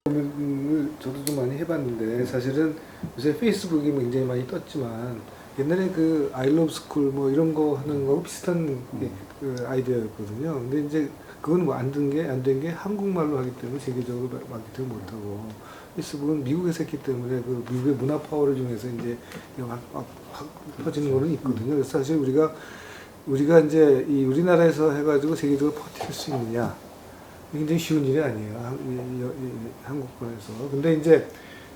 고민을 저도 좀 많이 해봤는데 사실은 요새 페이스북이 굉장히 많이 떴지만 옛날에 그 아이러브 스쿨 뭐 이런 거 하는 거하고 비슷한 그 아이디어였거든요. 근데 이제 그건 뭐 안 된 게 한국말로 하기 때문에 세계적으로 마케팅을 못하고 페이스북은 미국에서 했기 때문에 그 미국의 문화 파워를 이용해서 이제 확 퍼지는 거는 있거든요. 그래서 사실 우리가 이제 이 우리나라에서 해가지고 세계적으로 퍼뜨릴 수 있느냐 굉장히 쉬운 일이 아니에요. 한국권에서. 근데 이제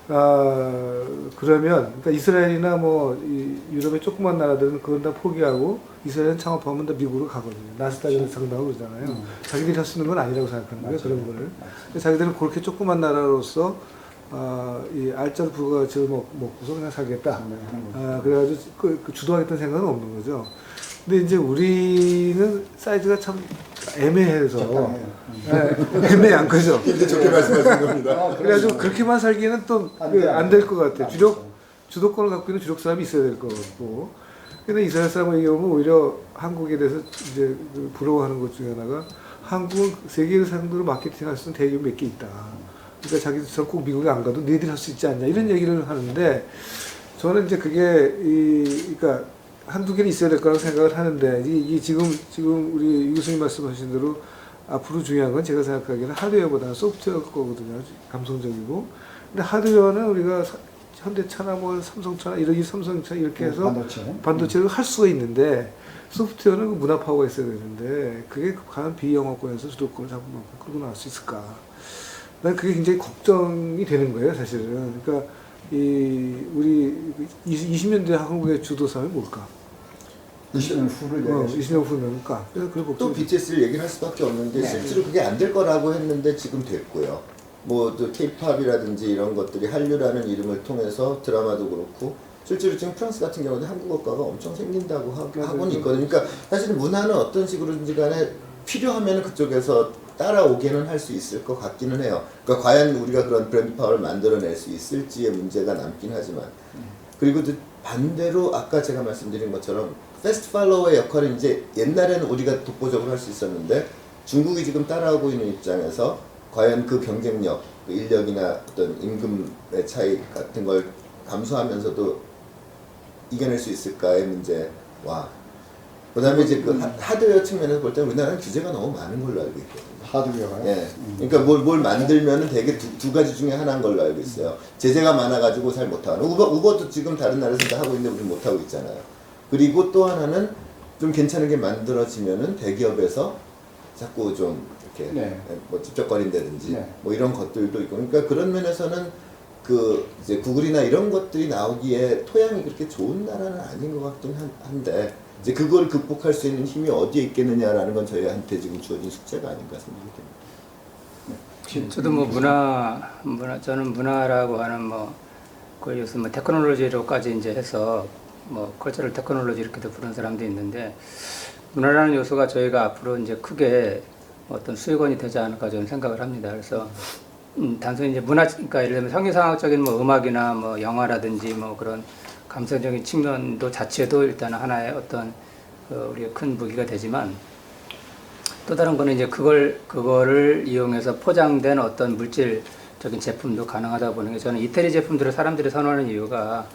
그러면 그러니까 이스라엘이나 뭐 유럽의 조그만 나라들은 그건 다 포기하고 이스라엘은 창업하면 다 미국으로 가거든요. 나스닥에서 상당하고 그러잖아요. 자기들이 할 수 있는 건 아니라고 생각하는 거예요. 그런 거를. 자기들은 그렇게 조그만 나라로서 이 알짜로 부가가치를 먹고서 그냥 살겠다. 그래가지고 그 주도하겠다는 생각은 없는 거죠. 근데 이제 우리는 사이즈가 참 애매해서 애매한 거죠. 이제 좋게 말씀하신 겁니다. 그래가지고 그렇게만 살기는 또 안 될 것 같아요. 주도권을 갖고 있는 주력 사람이 있어야 될 것 같고. 근데 이스라엘 사람의 경우는 오히려 한국에 대해서 이제 부러워하는 것 중에 하나가 한국은 세계 상대로 마케팅할 수 있는 대기업 몇 개 있다. 그러니까 자기들처럼 꼭 미국에 안 가도 너희들이 할 수 있지 않냐 이런 얘기를 하는데 저는 이제 그게 그러니까 한두 개는 있어야 될 거라고 생각을 하는데 이 지금 우리 유 교수님 말씀하신 대로 앞으로 중요한 건 제가 생각하기에는 하드웨어보다는 소프트웨어 거거든요. 감성적이고. 근데 하드웨어는 우리가 현대차나 뭐 삼성차나 삼성차 이렇게 해서 반도체를 할 수가 있는데 소프트웨어는 그 문화 파워가 있어야 되는데 그게 과연 비영어권에서 주도권을 잡고 끌고 나갈 수 있을까? 난 그게 굉장히 걱정이 되는 거예요, 사실은. 그러니까 우리 20년 뒤 한국의 주도 사람이 뭘까? 20년 후를 얘기하시죠. 20년 후면까. 그래서 또 BTS를 얘기를 할 수밖에 없는 게 실제로 그게 안 될 거라고 했는데 지금 됐고요. 뭐 또 K-팝이라든지 이런 것들이 한류라는 이름을 통해서 드라마도 그렇고 실제로 지금 프랑스 같은 경우도 한국어과가 엄청 생긴다고 하고는 있거든요. 그러니까 사실 문화는 어떤 식으로든지 간에 필요하면 그쪽에서 따라오기는 할 수 있을 것 같기는 해요. 그러니까 과연 우리가 그런 브랜드 파워를 만들어낼 수 있을지의 문제가 남긴 하지만 그리고 또 반대로 아까 제가 말씀드린 것처럼 패스트 팔로워의 역할은 이제 옛날에는 우리가 독보적으로 할 수 있었는데 중국이 지금 따라오고 있는 입장에서 과연 그 경쟁력, 그 인력이나 어떤 임금의 차이 같은 걸 감수하면서도 이겨낼 수 있을까의 문제와 그 다음에 이제 그 하드웨어 측면에서 볼 때는 우리나라는 규제가 너무 많은 걸로 알고 있거든요. 하드웨어가요? 예. 그러니까 뭘 만들면은 되게 두 가지 중에 하나인 걸로 알고 있어요. 제재가 많아가지고 잘 못하는. 우버도 지금 다른 나라에서 다 하고 있는데 우리는 못하고 있잖아요. 그리고 또 하나는 좀 괜찮은 게 만들어지면은 대기업에서 자꾸 좀 이렇게 뭐 집적거린다든지 뭐 이런 것들도 있고. 그러니까 그런 면에서는 그 이제 구글이나 이런 것들이 나오기에 토양이 그렇게 좋은 나라는 아닌 것 같긴 한데 이제 그걸 극복할 수 있는 힘이 어디에 있겠느냐라는 건 저희한테 지금 주어진 숙제가 아닌가 생각이 됩니다. 저도 뭐 저는 문화라고 하는 그걸 요새 테크놀로지로까지 이제 해서 컬처럴 테크놀로지 이렇게도 부르는 사람도 있는데 문화라는 요소가 저희가 앞으로 이제 크게 어떤 수익원이 되지 않을까 저는 생각을 합니다. 그래서 단순히 이제 그러니까 예를 들면 형이상학적인 음악이나 영화라든지 그런 감성적인 측면도 자체도 일단 하나의 어떤 우리의 큰 무기가 되지만 또 다른 거는 이제 그거를 이용해서 포장된 어떤 물질적인 제품도 가능하다 보는 게 저는 이태리 제품들을 사람들이 선호하는 이유가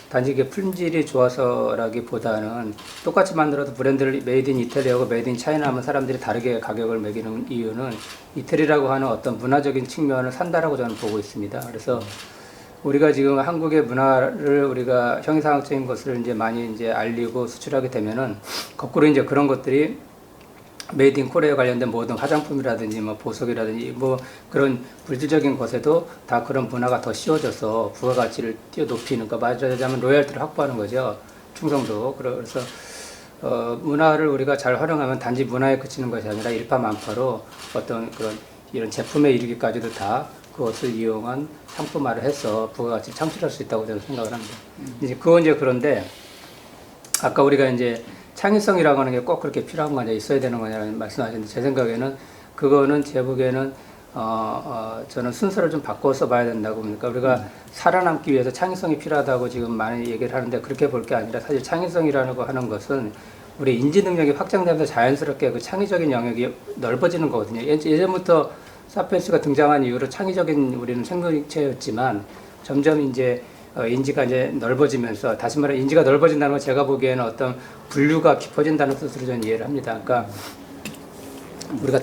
단지 이게 품질이 좋아서라기보다는 똑같이 만들어도 브랜드를 메이드 인 이태리하고 메이드 인 차이나 하면 사람들이 다르게 가격을 매기는 이유는 이태리라고 하는 어떤 문화적인 측면을 산다라고 저는 보고 있습니다. 그래서 우리가 지금 한국의 문화를 우리가 형이상학적인 것을 이제 많이 이제 알리고 수출하게 되면은 거꾸로 이제 그런 것들이 메이드 인 코리아에 관련된 모든 화장품이라든지 보석이라든지 그런 물질적인 것에도 다 그런 문화가 더 씌워져서 부가가치를 뛰어높이는 거 말하자면 로열티를 확보하는 거죠. 충성도. 그래서 문화를 우리가 잘 활용하면 단지 문화에 그치는 것이 아니라 일파만파로 어떤 그런 이런 제품에 이르기까지도 다 그것을 이용한 상품화를 해서 부가가치를 창출할 수 있다고 저는 생각을 합니다. 이제 그런데 아까 우리가 이제 창의성이라고 하는 게 꼭 그렇게 필요한 거냐, 있어야 되는 거냐라는 말씀하셨는데 제 생각에는 그거는 제 보기에는 저는 순서를 좀 바꿔서 봐야 된다고 봅니다. 우리가 살아남기 위해서 창의성이 필요하다고 지금 많이 얘기를 하는데 그렇게 볼 게 아니라 사실 창의성이라고 하는 것은 우리 인지 능력이 확장되면서 자연스럽게 그 창의적인 영역이 넓어지는 거거든요. 예전부터 사피엔스가 등장한 이후로 창의적인 우리는 생명체였지만 점점 이제 인지가 이제 넓어지면서 다시 말해 인지가 넓어진다는 건 제가 보기에는 어떤 분류가 깊어진다는 뜻으로 저는 이해를 합니다. 그러니까 우리가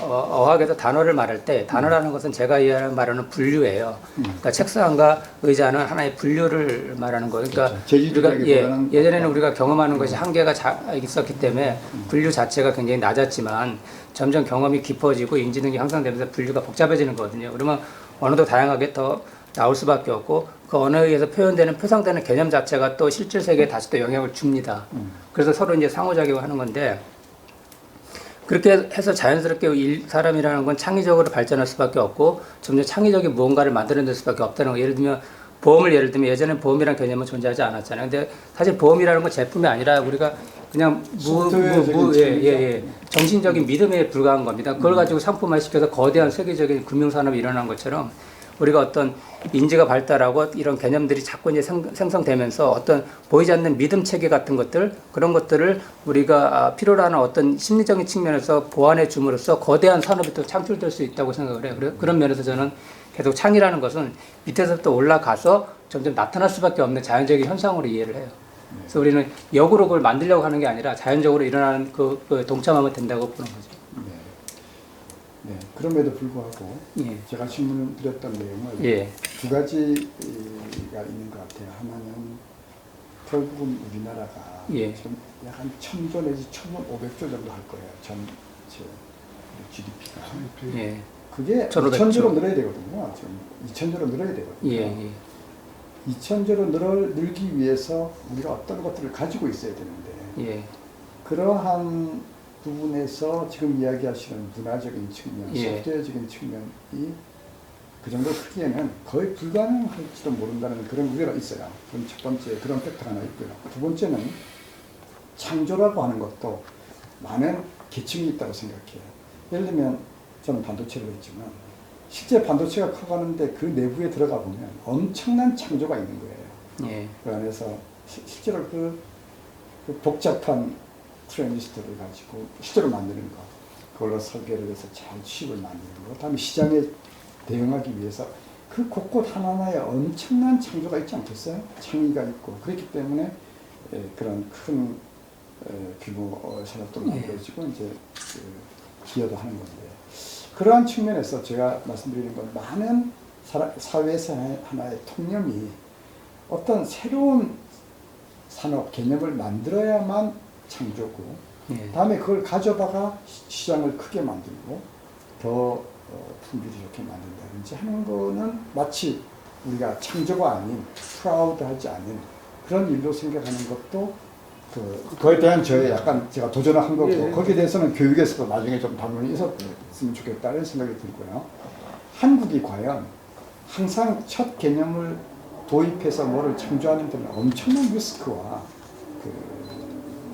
어학에서 단어를 말할 때 단어라는 것은 제가 이해하는 말하는 분류예요. 그러니까 책상과 의자는 하나의 분류를 말하는 거예요. 그러니까 우리가 예전에는 우리가 경험하는 것이 한계가 있었기 때문에 분류 자체가 굉장히 낮았지만 점점 경험이 깊어지고 인지 능력이 향상되면서 분류가 복잡해지는 거거든요. 그러면 언어도 다양하게 더 나올 수밖에 없고 그 언어에 의해서 표현되는 표상되는 개념 자체가 또 실질 세계에 다시 또 영향을 줍니다. 그래서 서로 이제 상호작용을 하는 건데 그렇게 해서 자연스럽게 사람이라는 건 창의적으로 발전할 수밖에 없고 점점 창의적인 무언가를 만들어낼 수밖에 없다는 거. 예를 들면 예전에 보험이라는 개념은 존재하지 않았잖아요. 근데 사실 보험이라는 건 제품이 아니라 우리가 그냥 정신적인 믿음에 불과한 겁니다. 그걸 가지고 상품화 시켜서 거대한 세계적인 금융산업이 일어난 것처럼 우리가 어떤 인지가 발달하고 이런 개념들이 자꾸 이제 생성되면서 어떤 보이지 않는 믿음 체계 같은 것들 그런 것들을 우리가 필요로 하는 어떤 심리적인 측면에서 보완해 줌으로써 거대한 산업이 또 창출될 수 있다고 생각을 해요. 그런 면에서 저는 계속 창의라는 것은 밑에서부터 올라가서 점점 나타날 수밖에 없는 자연적인 현상으로 이해를 해요. 그래서 우리는 역으로 그걸 만들려고 하는 게 아니라 자연적으로 일어나는 그 동참하면 된다고 보는 거죠. 네, 그럼에도 불구하고 예. 제가 질문을 드렸던 내용은 예. 두 가지가 있는 것 같아요. 하나는 결국은 우리나라가 예. 지금 약 한 1,000조 내지 1,500조 정도 할 거예요. 전체 GDP가. 예. 그게 1,500조. 2,000조로 늘어야 되거든요. 지금 2,000조로 늘어야 되거든요. 예. 2,000조로 늘기 위해서 우리가 어떤 것들을 가지고 있어야 되는데 예. 그러한 부분에서 지금 이야기하시는 문화적인 측면, 예. 소프트웨어적인 측면이 그 정도 크기에는 거의 불가능할지도 모른다는 그런 우려가 있어요. 그럼 첫 번째 그런 팩터가 하나 있고요. 두 번째는 창조라고 하는 것도 많은 계층이 있다고 생각해요. 예를 들면 저는 반도체를 했지만 실제 반도체가 커가는데 그 내부에 들어가 보면 엄청난 창조가 있는 거예요. 예. 그 안에서 실제로 그 복잡한 트랜지스터를 가지고 실제로 만드는 거, 그걸로 설계를 해서 잘 칩을 만드는 거, 다음에 시장에 대응하기 위해서 그 곳곳 하나하나에 엄청난 창조가 있지 않겠어요? 창의가 있고 그렇기 때문에 그런 큰 규모 산업도 만들어지고 이제 기여도 하는 건데 그러한 측면에서 제가 말씀드리는 건 많은 사회에서 하나의 통념이 어떤 새로운 산업 개념을 만들어야만 창조고 예. 다음에 그걸 가져다가 시장을 크게 만들고 더 품질이 좋게 만든다든지 하는 거는 마치 우리가 창조가 아닌 프라우드하지 않은 그런 일로 생각하는 것도 그거에 대한 저의 약간 제가 도전을 한 거고 예. 거기에 대해서는 교육에서도 나중에 좀 담론이 있었으면 좋겠다는 생각이 들고요. 한국이 과연 항상 첫 개념을 도입해서 뭐를 창조하는 데는 엄청난 리스크와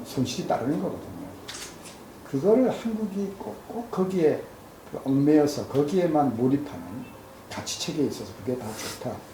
손실이 따르는 거거든요. 그거를 한국이 꼭 거기에 얽매여서 거기에만 몰입하는 가치 체계에 있어서 그게 다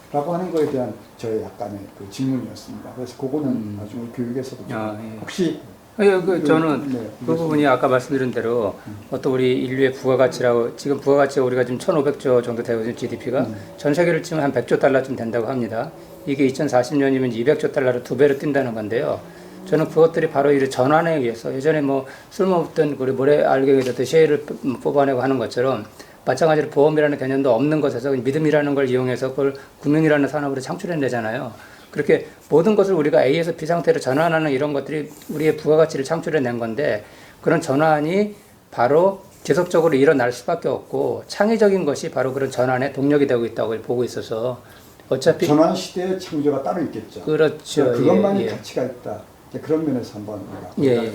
좋다라고 하는 거에 대한 저의 약간의 그 질문이었습니다. 그래서 그거는 나중에 교육에서도 예. 혹시 저는 네, 그 부분이 아까 말씀드린 대로 어떤 우리 인류의 부가가치라고 지금 부가가치가 우리가 지금 1,500조 정도 되거든요. GDP가 전 세계를 치면 한 100조 달러쯤 된다고 합니다. 이게 2040년이면 200조 달러로 2배로 뛴다는 건데요. 저는 그것들이 바로 이 전환에 의해서 예전에 뭐 쓸모없던 우리 모래 알갱이에 뒀던 셰일을 뽑아내고 하는 것처럼 마찬가지로 보험이라는 개념도 없는 것에서 믿음이라는 걸 이용해서 그걸 금융이라는 산업으로 창출해내잖아요. 그렇게 모든 것을 우리가 A에서 B 상태로 전환하는 이런 것들이 우리의 부가가치를 창출해낸 건데 그런 전환이 바로 지속적으로 일어날 수밖에 없고 창의적인 것이 바로 그런 전환의 동력이 되고 있다고 보고 있어서 어차피 전환 시대의 창조가 따로 있겠죠. 그렇죠. 그것만이 가치가 있다. 그런 면에서 한번 우리가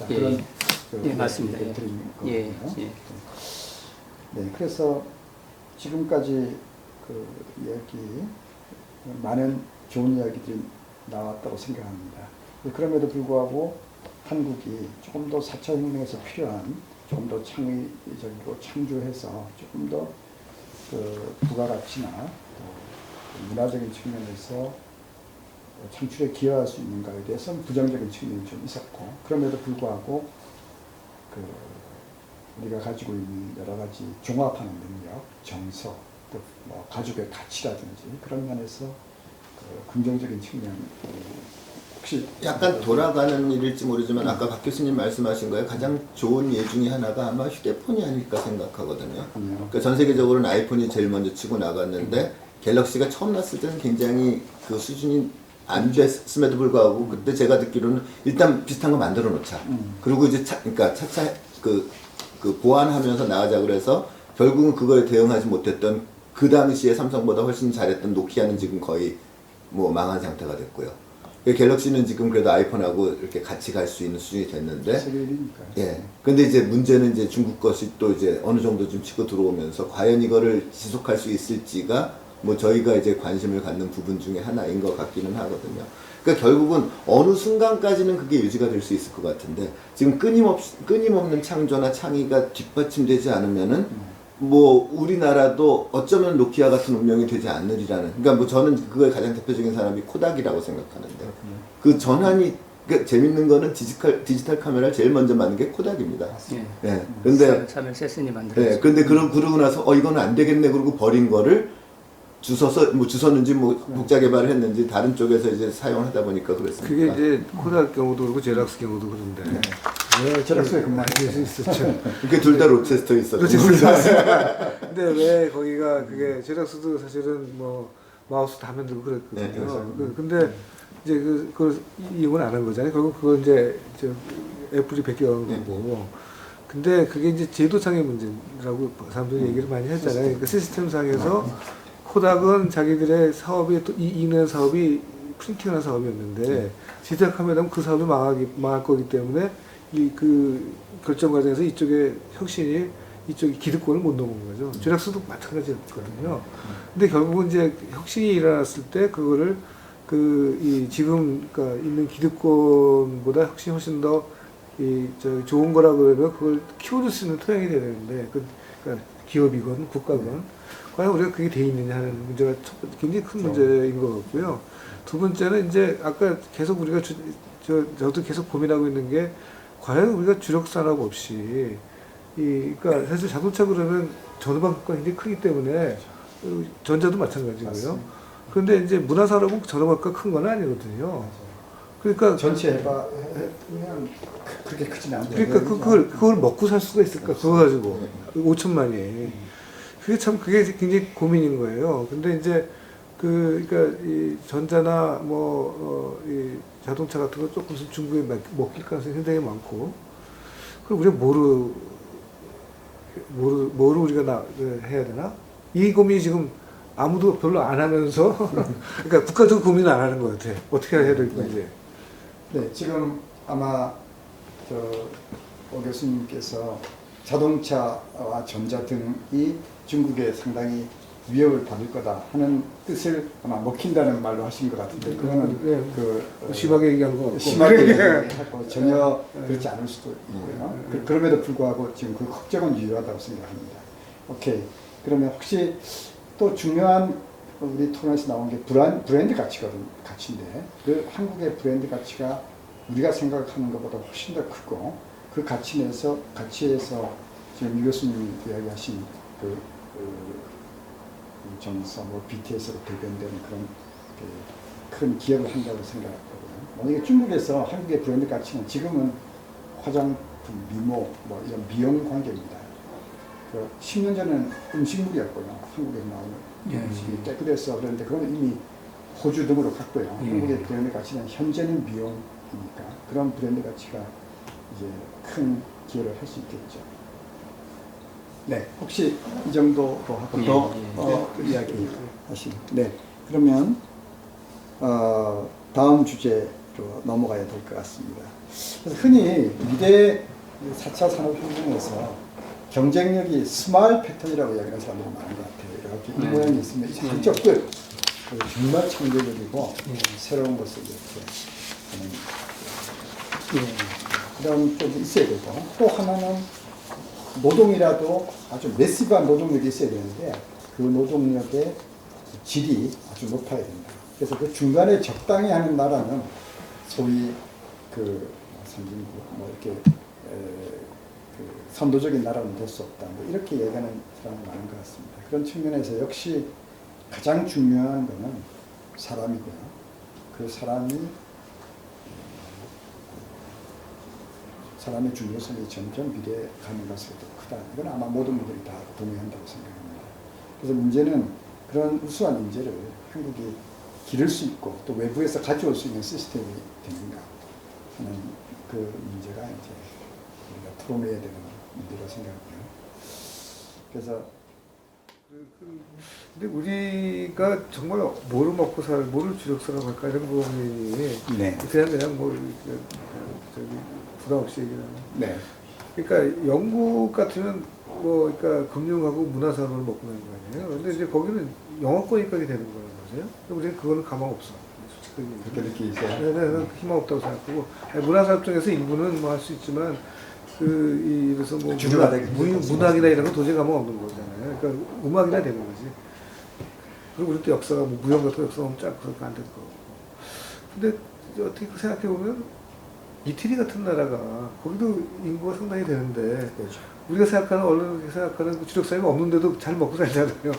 그런 맞습니다. 드리는 예. 거고요. 네, 그래서 지금까지 그 이야기 많은 좋은 이야기들이 나왔다고 생각합니다. 그럼에도 불구하고 한국이 조금 더 4차 혁명에서 필요한 조금 더 창의적이고 창조해서 조금 더 그 부가가치나 또 문화적인 측면에서 창출에 기여할 수 있는가에 대해서는 부정적인 측면이 좀 있었고 그럼에도 불구하고 그 우리가 가지고 있는 여러 가지 종합하는 능력, 정서, 또 뭐 가족의 가치라든지 그런 면에서 그 긍정적인 측면 혹시 약간 돌아가는 일일지 모르지만 아까 박 교수님 말씀하신 거에 가장 좋은 예 중에 하나가 아마 휴대폰이 아닐까 생각하거든요. 그러니까 전 세계적으로는 아이폰이 제일 먼저 치고 나갔는데 갤럭시가 처음 났을 때는 굉장히 그 수준이 안 됐음에도 불구하고 그때 제가 듣기로는 일단 비슷한 거 만들어 놓자. 그리고 이제 그러니까 차차 그 보완하면서 나가자 그래서 결국은 그거에 대응하지 못했던 그 당시에 삼성보다 훨씬 잘했던 노키아는 지금 거의 뭐 망한 상태가 됐고요. 갤럭시는 지금 그래도 아이폰하고 이렇게 같이 갈 수 있는 수준이 됐는데, 세계일이니까. 예. 근데 이제 문제는 이제 중국 것이 또 이제 어느 정도 좀 치고 들어오면서 과연 이거를 지속할 수 있을지가 뭐 저희가 이제 관심을 갖는 부분 중에 하나인 것 같기는 하거든요. 그러니까 결국은 어느 순간까지는 그게 유지가 될 수 있을 것 같은데 지금 끊임없는 창조나 창의가 뒷받침되지 않으면은 뭐 우리나라도 어쩌면 노키아 같은 운명이 되지 않으리라는. 그러니까 뭐 저는 그거의 가장 대표적인 사람이 코닥이라고 생각하는데 그 전환이 그러니까 재밌는 거는 디지털 카메라를 제일 먼저 만든 게 코닥입니다. 예. 예. 근데 사멜 세슨이 만들었죠. 예. 근데 그러고 나서 이거는 안 되겠네 그러고 버린 거를 주웠는지 뭐 독자 개발을 했는지 다른 쪽에서 이제 사용을 하다 보니까 그랬습니다. 그게 이제 코닥 경우도 그렇고 제락스 경우도 그런데 네, 제락스에 그럴 수 있었죠. 그게 둘 다 로체스터에 있었죠. 근데 왜 거기가 그게 제락스도 사실은 뭐 마우스 다 만들고 그랬거든요. 네, 그렇죠. 근데 이제 그걸 이용을 안 한 거잖아요. 결국 그건 이제 애플이 베껴간 거고. 근데 그게 이제 제도상의 문제라고 사람들이 얘기를 많이 했잖아요. 그러니까 시스템상에서 코닥은 자기들의 사업이 또 이내 사업이 프린팅하는 사업이었는데 디지털 카메라는 그 사업이 망할 거기 때문에 그 결정 과정에서 이쪽에 혁신이 이쪽이 기득권을 못 넘은 거죠. 제락스도 마찬가지였거든요. 근데 결국은 이제 혁신이 일어났을 때 그거를 지금 그러니까 있는 기득권보다 혁신이 훨씬 더 좋은 거라 그러면 그걸 키워줄 수 있는 토양이 돼야 되는데 그러니까 기업이건 국가건 과연 우리가 그게 돼 있느냐 하는 문제가 굉장히 큰 문제인 것 같고요. 두 번째는 이제 아까 계속 우리가 저도 계속 고민하고 있는 게 과연 우리가 주력 산업 없이 그러니까 사실 자동차 그러면 전후방가 굉장히 크기 때문에 전자도 마찬가지고요. 그런데 이제 문화 산업은 전후방가 큰 건 아니거든요. 그러니까 전체 그냥 그렇게 크진 않아요. 그러니까 그걸 먹고 살 수가 있을까? 그거 가지고 5천만이. 그게 굉장히 고민인 거예요. 근데 이제 그러니까 이 전자나 이 자동차 같은 거 조금씩 중국에 먹힐 가능성이 상당히 많고, 그럼 우리가 뭐를 우리가 해야 되나? 이 고민이 지금 아무도 별로 안 하면서, 그러니까 국가적으로 고민을 안 하는 것 같아. 어떻게 해야 될 건지. 네, 지금 아마 오 교수님께서 자동차와 전자 등이 중국에 상당히 위협을 받을 거다 하는 뜻을 아마 먹힌다는 말로 하신 것 같은데 그거는 심하게 얘기한 거 같고. 심하게 얘기하고 전혀 그렇지 않을 수도 있고요. 그럼에도 불구하고 지금 그 걱정은 유효하다고 생각합니다. 오케이. 그러면 혹시 또 중요한 우리 토론에서 나온 게 브랜드 가치인데 그 한국의 브랜드 가치가 우리가 생각하는 것보다 훨씬 더 크고 그 가치에서 지금 유 교수님이 이야기하신 정서, BTS로 대변되는 그런 큰 기여를 한다고 생각하거든요. 만약에 중국에서 한국의 브랜드 가치는 지금은 화장품, 미모, 이런 미용 관계입니다. 10년 전에는 음식물이었고요. 한국에서 나오는 음식이 깨끗해서 그런데 그건 이미 호주 등으로 갔고요. 한국의 브랜드 가치는 현재는 미용이니까 그런 브랜드 가치가 이제 큰 기여를 할 수 있겠죠. 네, 혹시 이 정도로 하고 더 이야기 하시면. 네, 그러면 다음 주제로 넘어가야 될 것 같습니다. 그래서 흔히 미래 4차 산업혁명에서 경쟁력이 스마일 패턴이라고 이야기하는 사람들이 많은 것 같아요. 이렇게 이 모양이 있으면 이제 한쪽 끝 정말 창조적이고 새로운 것을 이렇게 하는 그런 쪽이 있어야 되고 또 하나는 노동이라도 아주 매시브한 노동력이 있어야 되는데 그 노동력의 질이 아주 높아야 된다. 그래서 그 중간에 적당히 하는 나라는 소위 선진국 이렇게 그 선도적인 나라는 될 수 없다. 뭐 이렇게 얘기하는 사람이 많은 것 같습니다. 그런 측면에서 역시 가장 중요한 것은 사람이고요. 그 사람의 중요성이 점점 비례하는 것이 더 크다. 이건 아마 모든 분들이 다 동의한다고 생각합니다. 그래서 문제는 그런 우수한 인재를 한국이 기를 수 있고 또 외부에서 가져올 수 있는 시스템이 되는가 하는 그 문제가 이제 우리가 토론해야 되는 문제라고 생각해요. 그래서 근데 우리가 정말 뭐를 먹고 뭐를 주력사라고 할까 이런 고민이 네. 그냥 뭐 저기 부담 없이 얘기하는. 네. 그러니까 영국 같으면 뭐 그러니까 금융하고 문화산업을 먹고 있는 거 아니에요. 근데 이제 거기는 영어권까지 되는 거란 말이에요. 우리는 그거는 가망 없어. 솔직히 그렇게 느끼세요? 네네, 희망 없다고 생각하고 문화산업 중에서 일부는 뭐 할 수 있지만 그래서 뭐 주류가 되긴 문학이나 이런 건 도저히 가망 없는 거잖아요. 그러니까 음악이나 되는 거지. 그리고 우리 또 역사가 뭐 무용 같은 역사가 너무 짧고 안 될 거고. 근데 어떻게 생각해 보면 이태리 같은 나라가 거기도 인구가 상당히 되는데 그렇죠. 우리가 생각하는 언론이 생각하는 주력 사회가 없는데도 잘 먹고 살잖아요.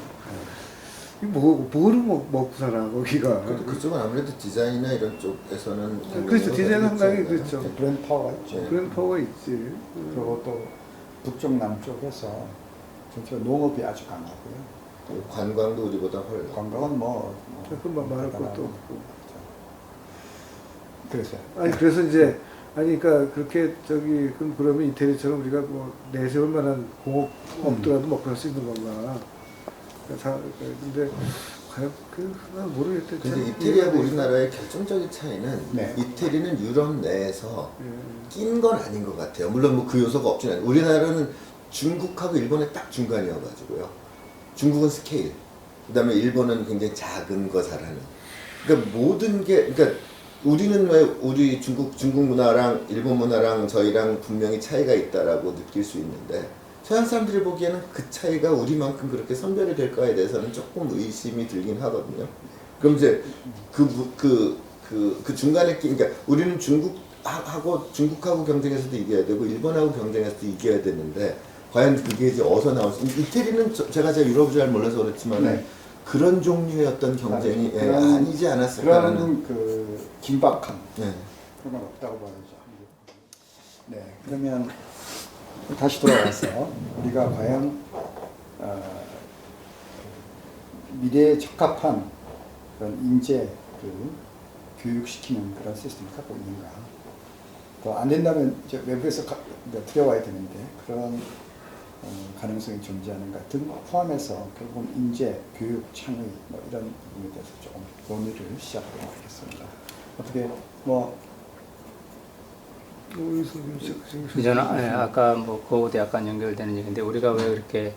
뭐를 먹고 살아 거기가. 그쪽은 아무래도 디자인이나 이런 쪽에서는 그렇죠. 디자인 상당히 그렇죠. 브랜드 파워가 있죠. 브랜드 파워가 있지. 그리고 또 북쪽 남쪽에서 전체가 농업이 아주 강하고요. 관광도 우리보다 훨 관광은 그건 말할 것도 대단하고. 없고. 그래서 아니 그래서 이제 그러니까 그렇게 그러면 이태리처럼 우리가 뭐 내세울 만한 공업업더라도 먹고 살 수 있는 건가? 근데 과연 난 모르겠대. 근데 이태리하고 우리나라의 결정적인 차이는 네. 이태리는 유럽 내에서 예. 낀 건 아닌 것 같아요. 물론 뭐 그 요소가 없진 않아요. 우리나라는 중국하고 일본의 딱 중간이어가지고요. 중국은 스케일, 그 다음에 일본은 굉장히 작은 거 잘하는. 그러니까 모든 게, 그러니까 우리는 왜 우리 중국 문화랑 일본 문화랑 저희랑 분명히 차이가 있다라고 느낄 수 있는데 서양 사람들이 보기에는 그 차이가 우리만큼 그렇게 선별이 될까에 대해서는 조금 의심이 들긴 하거든요. 그럼 이제 그 중간에 그러니까 우리는 중국하고 경쟁해서도 이겨야 되고 일본하고 경쟁해서도 이겨야 되는데 과연 그게 이제 어디서 나올 수? 이태리는 제가 유럽을 잘 몰라서 그렇지만 네. 그런 종류의 어떤 경쟁이 아니지 않았을까라는. 그런 그 긴박함 네. 그런 건 없다고 봐야죠. 네, 그러면 다시 돌아와서 우리가 과연 미래에 적합한 그런 인재 교육시키는 그런 시스템을 갖고 있는가? 더 안 된다면 이제 외부에서 들여와야 되는데 그런 가능성이 존재하는가 등 포함해서 결국은 인재, 교육, 창의 뭐 이런 부분에 대해서 조금 논의를 시작하도록 하겠습니다. 어떻게 저는 아까 뭐 그거도 약간 연결되는 얘기인데 우리가 왜 이렇게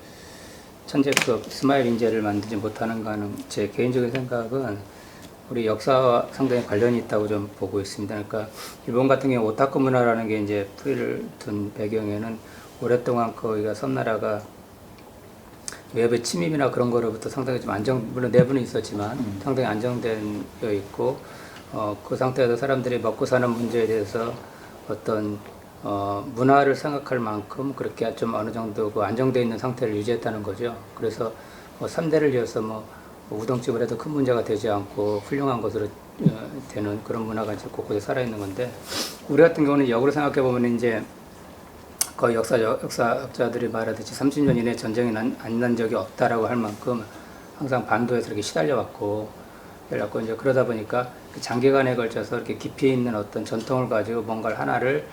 천재급 스마일 인재를 만들지 못하는가는 제 개인적인 생각은 우리 역사와 상당히 관련이 있다고 좀 보고 있습니다. 그러니까 일본 같은 경우 오타쿠 문화라는 게 이제 뿌리를 둔 배경에는 오랫동안 거기가 섬나라가 외부의 침입이나 그런 거로부터 상당히 좀 물론 내부는 있었지만 상당히 안정되어 있고 그 상태에서 사람들이 먹고 사는 문제에 대해서 어떤 문화를 생각할 만큼 그렇게 좀 어느 정도 그 안정되어 있는 상태를 유지했다는 거죠. 그래서 3대를 이어서 우동집을 해도 큰 문제가 되지 않고 훌륭한 것으로 되는 그런 문화가 이제 곳곳에 살아있는 건데 우리 같은 경우는 역으로 생각해 보면 이제 거의 역사학자들이 말하듯이 30년 이내 전쟁이 안 난 적이 없다라고 할 만큼 항상 반도에서 이렇게 시달려왔고 이제 그러다 보니까 장기간에 걸쳐서 이렇게 깊이 있는 어떤 전통을 가지고 뭔가를 하나를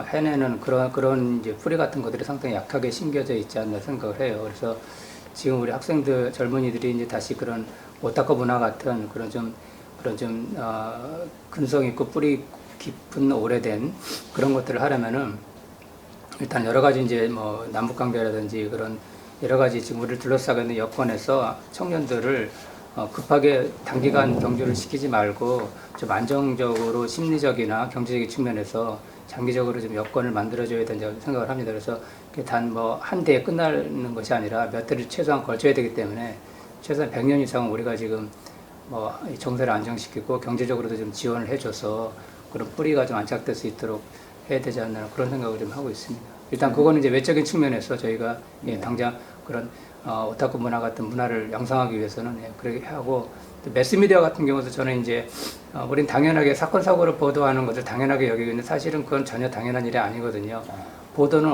해내는 그런 이제 뿌리 같은 것들이 상당히 약하게 심겨져 있지 않나 생각을 해요. 그래서 지금 우리 학생들 젊은이들이 이제 다시 그런 오타쿠 문화 같은 그런 좀 근성 있고 뿌리 깊은 오래된 그런 것들을 하려면은 일단 여러 가지 이제 뭐 남북 관계라든지 그런 여러 가지 지금 우리를 둘러싸고 있는 여건에서 청년들을 급하게 단기간 경주를 시키지 말고 좀 안정적으로 심리적이나 경제적인 측면에서 장기적으로 좀 여건을 만들어줘야 된다고 생각을 합니다. 그래서 단 한 대에 끝나는 것이 아니라 몇 대를 최소한 걸쳐야 되기 때문에 최소한 100년 이상은 우리가 지금 정세를 안정시키고 경제적으로도 좀 지원을 해줘서 그런 뿌리가 좀 안착될 수 있도록 해야 되지 않나 그런 생각을 좀 하고 있습니다. 일단 그거는 이제 외적인 측면에서 저희가 예, 당장 그런 오타쿠 문화 같은 문화를 양성하기 위해서는 예, 그렇게 하고 또 매스미디어 같은 경우도 저는 이제 우린 당연하게 사건 사고를 보도하는 것을 당연하게 여기고 있는데 사실은 그건 전혀 당연한 일이 아니거든요. 보도는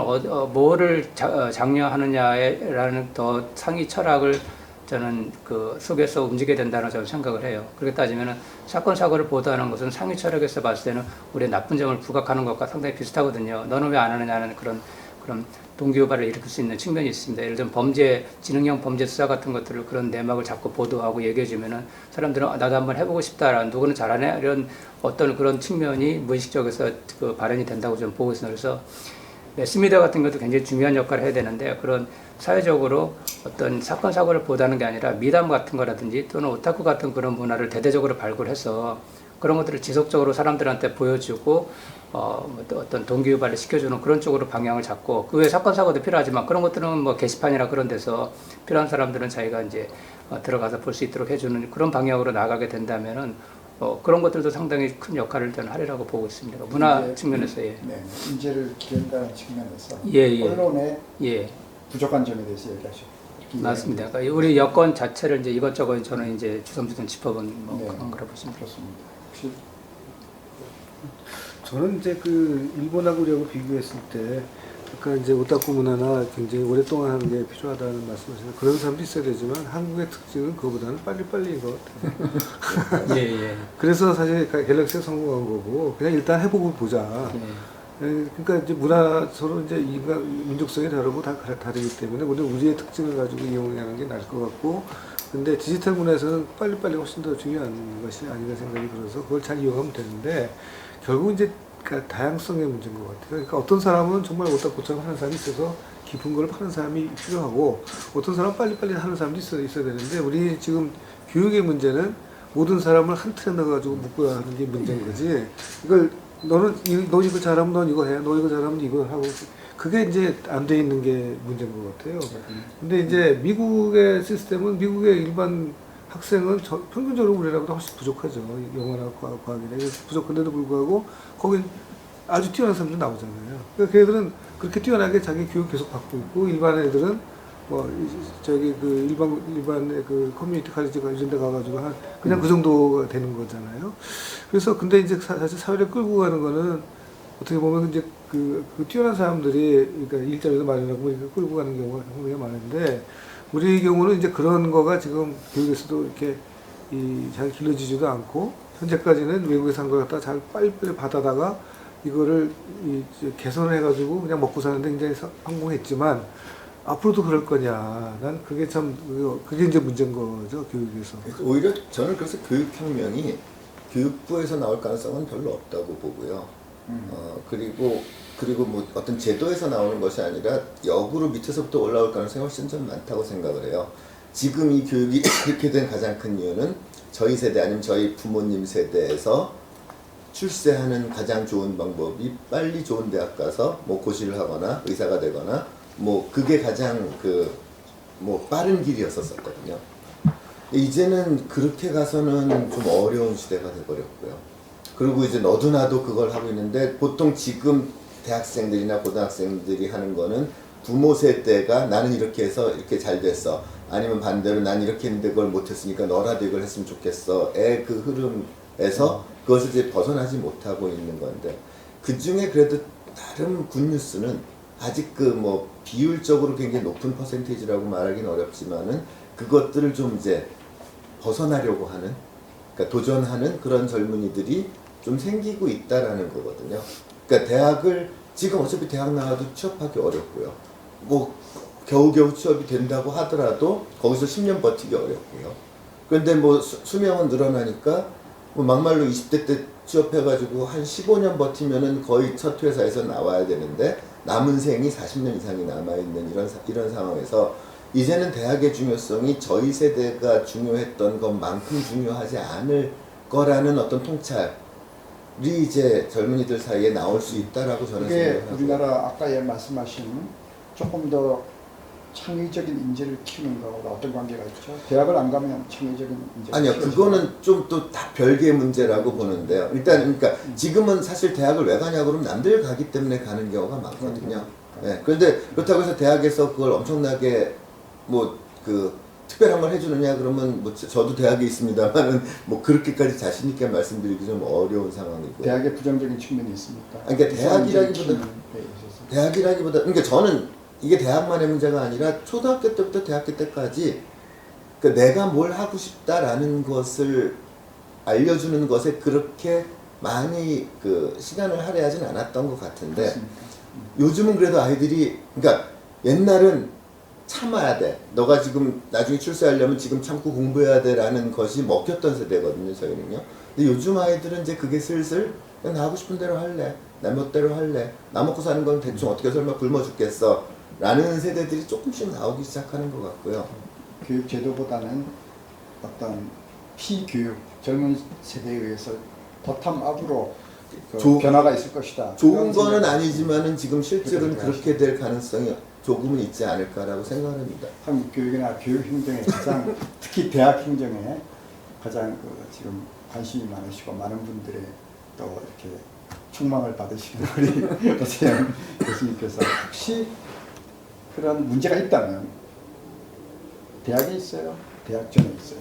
뭐를 장려하느냐라는 더 상위 철학을 저는 그 속에서 움직여야 된다는 저는 생각을 해요. 그렇게 따지면은 사건 사고를 보도하는 것은 상위 철학에서 봤을 때는 우리의 나쁜 점을 부각하는 것과 상당히 비슷하거든요. 너는 왜 안 하느냐는 그런 동기유발을 일으킬 수 있는 측면이 있습니다. 예를 들면 범죄, 지능형 범죄 수사 같은 것들을 그런 내막을 자꾸 보도하고 얘기해주면은 사람들은 나도 한번 해보고 싶다라는 누구는 잘하네 이런 어떤 그런 측면이 무의식적에서 그 발현이 된다고 저는 보고 있습니다. 그래서 매스미디어 같은 것도 굉장히 중요한 역할을 해야 되는데 그런 사회적으로 어떤 사건 사고를 보도하는 게 아니라 미담 같은 거라든지 또는 오타쿠 같은 그런 문화를 대대적으로 발굴해서 그런 것들을 지속적으로 사람들한테 보여주고 어떤 동기유발을 시켜주는 그런 쪽으로 방향을 잡고 그 외에 사건 사고도 필요하지만 그런 것들은 뭐 게시판이나 그런 데서 필요한 사람들은 자기가 이제 들어가서 볼 수 있도록 해주는 그런 방향으로 나가게 된다면은 그런 것들도 상당히 큰 역할을 저는 하리라고 보고 있습니다. 문화 측면에서 예. 네, 인재를 기른다는 측면에서 예. 언론의 예. 부족한 점에 대해서 얘기하셨고 맞습니다. 그러니까 우리 여건 자체를 이제 이것저것 저는 이제 주섬주섬 짚어본 뭐 네. 그런 거라 보시면 됩니다. 그렇습니다. 혹시 저는 이제 그 일본하고 우리하고 비교했을 때 약간 이제 오타쿠 문화나 굉장히 오랫동안 하는 게 필요하다는 말씀하시는 그런 사람도 있어야 되지만 한국의 특징은 그거보다는 빨리빨리인 것 같아요. 예. 그래서 사실 갤럭시가 성공한 거고 그냥 일단 해보고 보자. 예. 그러니까 이제 문화 서로 이제 인간 민족성이 다르고 다 다르기 때문에 오늘 우리의 특징을 가지고 이용하는 게 나을 것 같고 근데 디지털 문화에서는 빨리빨리 훨씬 더 중요한 것이 아닌가 생각이 들어서 그걸 잘 이용하면 되는데 결국 이제 그러니까 다양성의 문제인 것 같아요. 그러니까 어떤 사람은 정말 오타쿠처럼 하는 사람이 있어서 깊은 걸 파는 사람이 필요하고 어떤 사람은 빨리빨리 하는 사람도 있어야 되는데 우리 지금 교육의 문제는 모든 사람을 한 틀에 넣어가지고 묶어야 하는 게 문제인 거지. 이걸 너 이거 잘하면 넌 이거 해. 너 이거 잘하면 이거 하고. 그게 이제 안 돼 있는 게 문제인 것 같아요. 근데 이제 미국의 시스템은 미국의 일반 학생은 평균적으로 우리라보다 훨씬 부족하죠. 영어나 과학이나. 부족한데도 불구하고 거긴 아주 뛰어난 사람들 나오잖아요. 그러니까 걔들은 그렇게 뛰어나게 자기 교육 계속 받고 있고 일반 애들은 뭐 저기 그 일반의 그 커뮤니티 칼리지가 이런 데 가가지고 그냥 그 정도가 되는 거잖아요. 그래서 근데 이제 사실 사회를 끌고 가는 거는 어떻게 보면 이제 그 뛰어난 사람들이 그러니까 일자리도 마련하고 끌고 가는 경우가 굉장히 많은데 우리 경우는 이제 그런 거가 지금 교육에서도 이렇게 잘 길러지지도 않고 현재까지는 외국에서 한 걸 갖다 잘 빨리빨리 받아다가 이거를 개선해가지고 그냥 먹고 사는데 굉장히 성공했지만 앞으로도 그럴 거냐. 난 그게 참 그게 이제 문제인 거죠 교육에서. 오히려 저는 그래서 교육혁명이 교육부에서 나올 가능성은 별로 없다고 보고요. 그리고 뭐 어떤 제도에서 나오는 것이 아니라 역으로 밑에서부터 올라올 가능성이 훨씬 좀 많다고 생각을 해요. 지금 이 교육이 이렇게 된 가장 큰 이유는 저희 세대 아니면 저희 부모님 세대에서 출세하는 가장 좋은 방법이 빨리 좋은 대학 가서 뭐 고시를 하거나 의사가 되거나 뭐 그게 가장 뭐 빠른 길이었었거든요. 이제는 그렇게 가서는 좀 어려운 시대가 돼버렸고요. 그리고 이제 너도 나도 그걸 하고 있는데 보통 지금 대학생들이나 고등학생들이 하는 거는 부모 세대가 나는 이렇게 해서 이렇게 잘 됐어. 아니면 반대로 난 이렇게 했는데 그걸 못했으니까 너라도 이걸 했으면 좋겠어.의 그 흐름에서 그것을 이제 벗어나지 못하고 있는 건데 그 중에 그래도 다른 굿뉴스는 아직 그 뭐 비율적으로 굉장히 높은 퍼센테이지라고 말하기는 어렵지만은 그것들을 좀 이제 벗어나려고 하는 그러니까 도전하는 그런 젊은이들이 좀 생기고 있다라는 거거든요. 그러니까 대학을 지금 어차피 대학 나와도 취업하기 어렵고요. 뭐 겨우겨우 취업이 된다고 하더라도 거기서 10년 버티기 어렵고요. 그런데 뭐 수명은 늘어나니까 뭐 막말로 20대 때 취업해가지고 한 15년 버티면은 거의 첫 회사에서 나와야 되는데 남은 생이 40년 이상이 남아있는 이런 상황에서 이제는 대학의 중요성이 저희 세대가 중요했던 것만큼 중요하지 않을 거라는 어떤 통찰이 이제 젊은이들 사이에 나올 수 있다라고 저는 그게 생각하고 우리나라 아까 말씀하신 조금 더 창의적인 인재를 키우는 거하고 어떤 관계가 있죠? 대학을 안 가면 창의적인 인재가 아니요, 그거는 좀 또 다 별개의 문제라고 보는데요. 일단 그러니까 지금은 사실 대학을 왜 가냐 그러면 남들 가기 때문에 가는 경우가 많거든요. 네, 그런데 그렇다고 해서 대학에서 그걸 엄청나게 뭐 그 특별한 걸 해주느냐 그러면 뭐 저도 대학에 있습니다만은 뭐 그렇게까지 자신 있게 말씀드리기 좀 어려운 상황이고요. 대학의 부정적인 측면이 있습니까? 그러니까 대학이라기보다 그러니까 저는 이게 대학만의 문제가 아니라 초등학교 때부터 대학교 때까지 그러니까 내가 뭘 하고 싶다라는 것을 알려주는 것에 그렇게 많이 그 시간을 할애하진 않았던 것 같은데 그렇습니까? 요즘은 그래도 아이들이 그러니까 옛날은 참아야 돼. 너가 지금 나중에 출세하려면 지금 참고 공부해야 돼라는 것이 먹혔던 세대거든요, 저희는요. 근데 요즘 아이들은 이제 그게 슬슬 그냥 나 하고 싶은 대로 할래. 내 멋대로 할래. 나 먹고 사는 건 대충 어떻게 설마 굶어 죽겠어. 라는 세대들이 조금씩 나오기 시작하는 것 같고요. 교육 제도보다는 어떤 피교육, 젊은 세대에 의해서 도탐압으로 그 변화가 있을 것이다. 좋은 그런 거는 생각이 아니지만은 지금 실제로는 그렇게 그렇게 될 가능성이 조금은 있지 않을까라고 생각합니다. 한국 교육이나 교육 행정에 가장 특히 대학 행정에 가장 그 지금 관심이 많으시고 많은 분들의 또 이렇게 충망을 받으시는 우리 도세영 교수님께서 혹시 그런 문제가 있다면 대학에 있어요, 대학전에 있어요.